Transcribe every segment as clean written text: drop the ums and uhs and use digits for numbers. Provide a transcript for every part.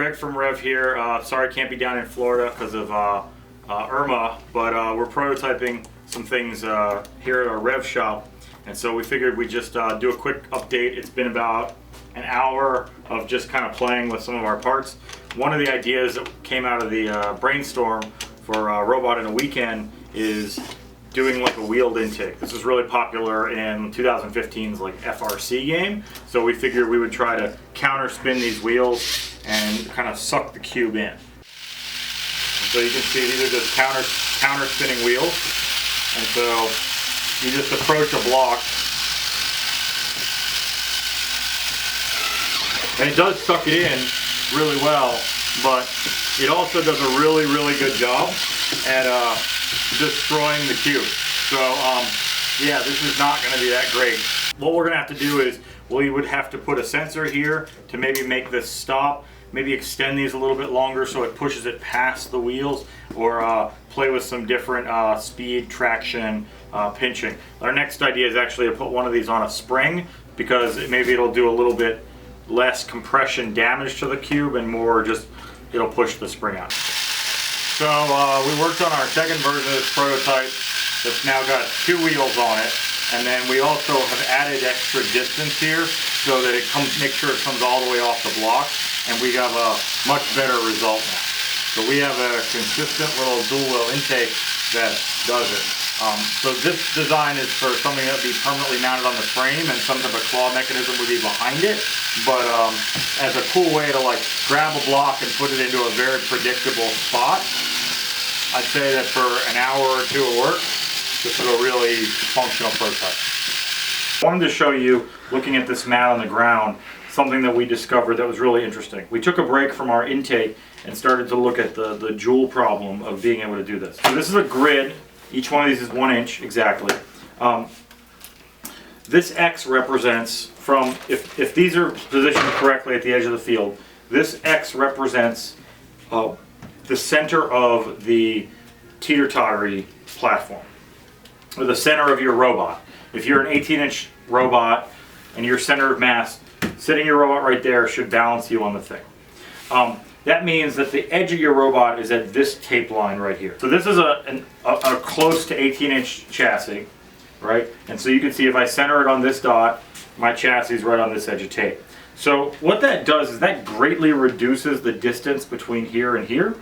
Greg from REV here. Sorry I can't be down in Florida because of Irma, but we're prototyping some things here at our REV shop, and so we figured we'd just do a quick update. It's been about an hour of just kind of playing with some of our parts. One of the ideas that came out of the brainstorm for Robot in a Weekend is doing like a wheeled intake. This is really popular in 2015's like FRC game, so we figured we would try to counter spin these wheels and kind of suck the cube in. And so you can see these are just counter spinning wheels, and so you just approach a block and it does suck it in really well, but it also does a really good job at destroying the cube. So yeah, this is not going to be that great. What we're going to have to do is we would have to put a sensor here to maybe make this stop, maybe extend these a little bit longer so it pushes it past the wheels, or play with some different speed, traction, pinching. Our next idea is actually to put one of these on a spring, because maybe it'll do a little bit less compression damage to the cube and more just it'll push the spring out. So we worked on our second version of this prototype that's now got 2 wheels on it, and then we also have added extra distance here so that it make sure it comes all the way off the block, and we have a much better result now. So we have a consistent little dual wheel intake that does it. So this design is for something that would be permanently mounted on the frame, and some type of claw mechanism would be behind it. But as a cool way to like grab a block and put it into a very predictable spot, I'd say that for an hour or 2 of work, this is a really functional prototype. I wanted to show you, looking at this mat on the ground, something that we discovered that was really interesting. We took a break from our intake and started to look at the joule problem of being able to do this. So this is a grid. Each one of these is 1 inch exactly. This X represents from, if these are positioned correctly at the edge of the field, this X represents the center of the teeter-tottery platform, or the center of your robot. If you're an 18-inch robot and your center of mass, sitting your robot right there should balance you on the thing. That means that the edge of your robot is at this tape line right here. So this is a close to 18-inch chassis, right? And so you can see if I center it on this dot, my chassis is right on this edge of tape. So what that does is that greatly reduces the distance between here and here.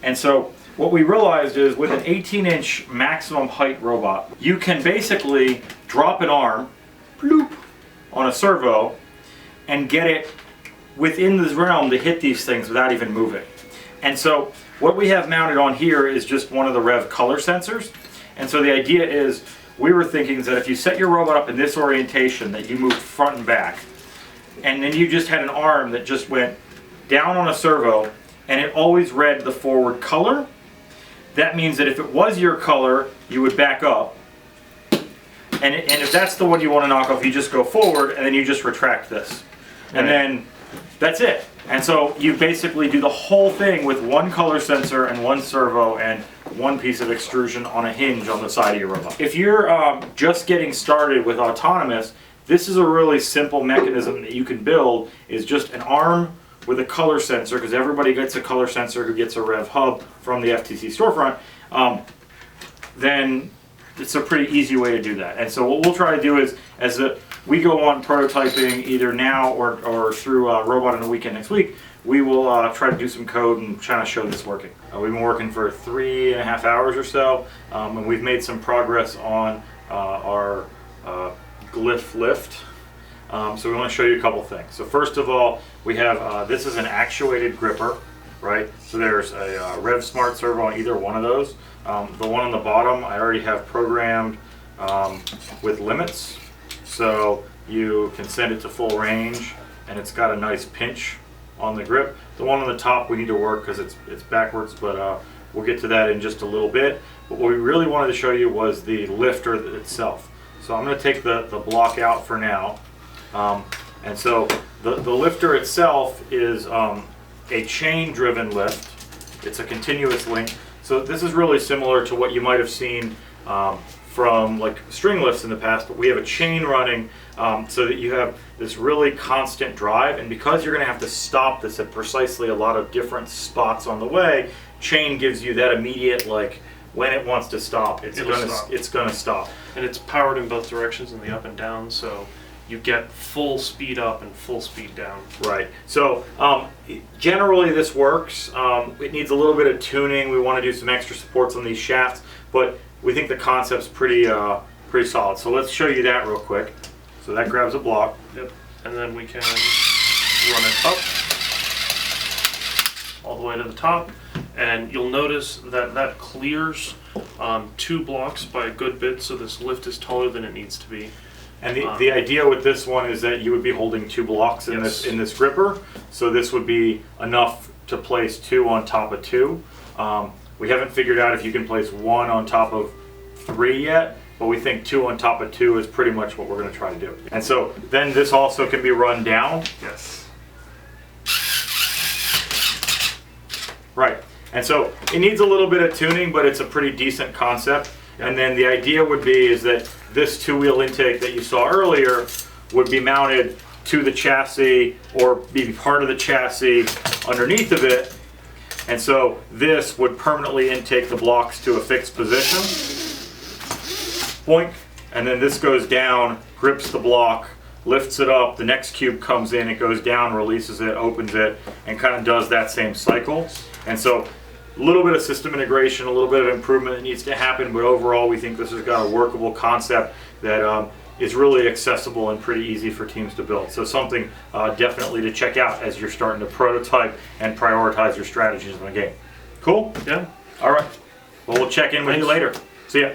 And so what we realized is with an 18-inch maximum height robot, you can basically drop an arm, bloop, on a servo and get it within this realm to hit these things without even moving. And so what we have mounted on here is just one of the REV color sensors. And so the idea is, we were thinking that if you set your robot up in this orientation, that you moved front and back, and then you just had an arm that just went down on a servo and it always read the forward color, that means that if it was your color, you would back up. And if that's the one you want to knock off, you just go forward and then you just retract this. And then that's it. And so you basically do the whole thing with 1 color sensor and 1 servo and 1 piece of extrusion on a hinge on the side of your robot. If you're just getting started with autonomous, this is a really simple mechanism that you can build, is just an arm with a color sensor, because everybody gets a color sensor who gets a REV hub from the FTC storefront. Then it's a pretty easy way to do that. And so what we'll try to do is, as we go on prototyping either now or through Robot in a Weekend next week, we will try to do some code and try to show this working. We've been working for 3.5 hours or so, and we've made some progress on our glyph lift. So we want to show you a couple things. So first of all, we have, this is an actuated gripper, right? So there's a REV Smart servo on either one of those. The one on the bottom I already have programmed with limits, so you can send it to full range, and it's got a nice pinch on the grip. The one on the top we need to work because it's backwards, but we'll get to that in just a little bit. But what we really wanted to show you was the lifter itself. So I'm going to take the block out for now. And so the lifter itself is a chain-driven lift. It's a continuous link. So this is really similar to what you might have seen from like string lifts in the past, but we have a chain running so that you have this really constant drive, and because you're going to have to stop this at precisely a lot of different spots on the way, chain gives you that immediate, like, when it wants to stop, it's going to stop. And it's powered in both directions, in the up and down, so you get full speed up and full speed down. Right. So generally this works. It needs a little bit of tuning. We want to do some extra supports on these shafts, but we think the concept's pretty solid. So let's show you that real quick. So that grabs a block. Yep. And then we can run it up all the way to the top, and you'll notice that that clears 2 blocks by a good bit, so this lift is taller than it needs to be. And the idea with this one is that you would be holding 2 blocks in this gripper, so this would be enough to place 2 on top of 2. We haven't figured out if you can place 1 on top of 3 yet, but we think 2 on top of 2 is pretty much what we're going to try to do. And so then this also can be run down. Yes. Right. And so it needs a little bit of tuning, but it's a pretty decent concept. Yep. And then the idea would be is that this 2-wheel intake that you saw earlier would be mounted to the chassis or be part of the chassis underneath of it. And so this would permanently intake the blocks to a fixed position. Boink. And then this goes down, grips the block, lifts it up, the next cube comes in, it goes down, releases it, opens it, and kind of does that same cycle. And so a little bit of system integration, a little bit of improvement that needs to happen, but overall we think this has got a workable concept that is really accessible and pretty easy for teams to build. So something definitely to check out as you're starting to prototype and prioritize your strategies in the game. Cool? Yeah. All right. Well, we'll check in with you later. See ya.